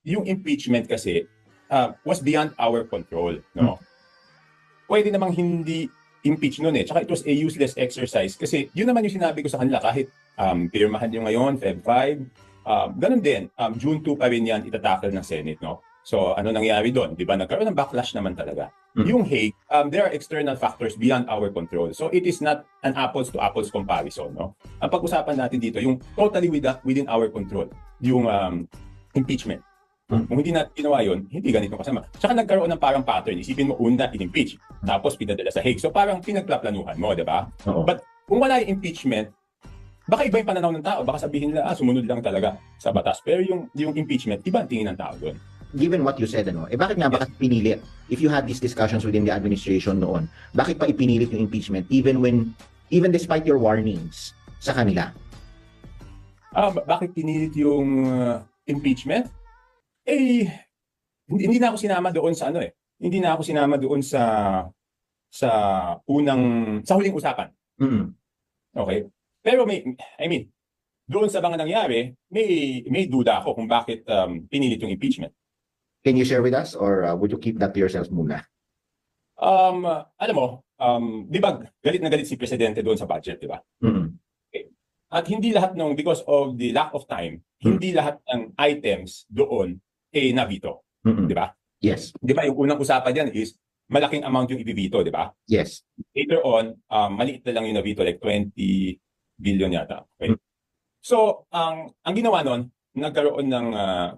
yung impeachment kasi was beyond our control, no? Pwede namang hindi impeach nun eh. Tsaka it was a useless exercise kasi yun naman yung sinabi ko sa kanila kahit pirmahan nyo ngayon, Feb 5, ganun din, June 2 pa rin yan itatakal ng Senate, no? So ano nangyari doon? Di ba nagkaroon ng backlash naman talaga. Yung Hague, there are external factors beyond our control. So it is not an apples to apples comparison, no? Ang pag-usapan natin dito, yung totally within our control, yung impeachment. Kung hindi natin ginawa yun, hindi ganito kasama. Tsaka nagkaroon ng parang pattern. Isipin mo, una, in-impeach. Tapos pinadala sa Hague. So parang pinagplaplanuhan mo, di ba? But kung wala yung impeachment, baka iba yung pananaw ng tao. Baka sabihin nila, sumunod lang talaga sa batas. Pero yung impeachment, iba ang tingin ng tao doon. Given what you said, bakit nga bakit pinilit? If you had these discussions within the administration noon, bakit pa ipinilit yung impeachment even despite your warnings sa kanila? Bakit pinilit yung impeachment? Hindi na ako sinama doon sa Hindi na ako sinama doon sa huling usapan. Okay? Pero doon sa mga nangyari, may duda ako kung bakit pinilit yung impeachment. Can you share with us or would you keep that to yourself muna? Alam mo, di ba galit na galit si Presidente doon sa budget, di ba? Okay. At hindi lahat because of the lack of time, hindi lahat ng items doon na-veto. Di ba? Yes. Di ba yung unang usapan diyan is malaking amount yung i-veto, di ba? Yes. Later on, maliit na lang yung na-veto, like 20 billion yata. Okay? So, ang ginawa nun, nagkaroon ng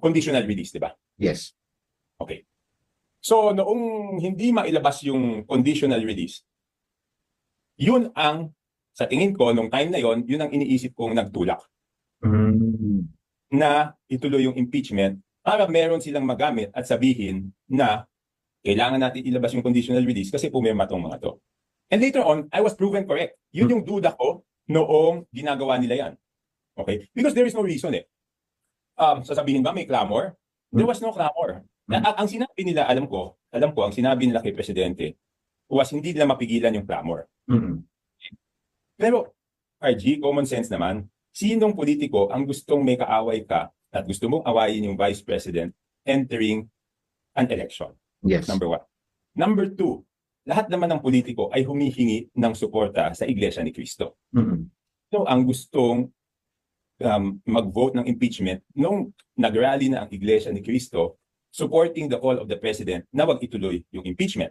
conditional release, di ba? Yes. Okay. So, noong hindi mailabas yung conditional release, yun ang, sa tingin ko, nung time na yun ang iniisip kong nagtulak. Na ituloy yung impeachment para meron silang magamit at sabihin na kailangan natin ilabas yung conditional release kasi pumirma tong mga to. And later on, I was proven correct. Yun yung duda ko noong ginagawa nila yan. Okay? Because there is no reason eh. Sasabihin ba may clamor? There was no clamor. Ang sinabi nila, alam ko, ang sinabi nila kay Presidente was hindi nila mapigilan yung clamor. Pero, RG, common sense naman, sinong politiko ang gustong may kaaway ka at gusto mong awayin yung Vice President entering an election? Yes. Number one. Number two, lahat naman ng politiko ay humihingi ng suporta sa Iglesia ni Cristo. So, ang gustong mag-vote ng impeachment nung nag-rally na ang Iglesia ni Cristo supporting the call of the President na wag ituloy yung impeachment.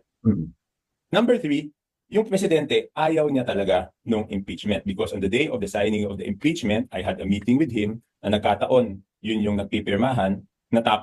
Number three, yung Presidente ayaw niya talaga nung impeachment because on the day of the signing of the impeachment, I had a meeting with him na nagkataon, yun yung nagpipirmahan, natapos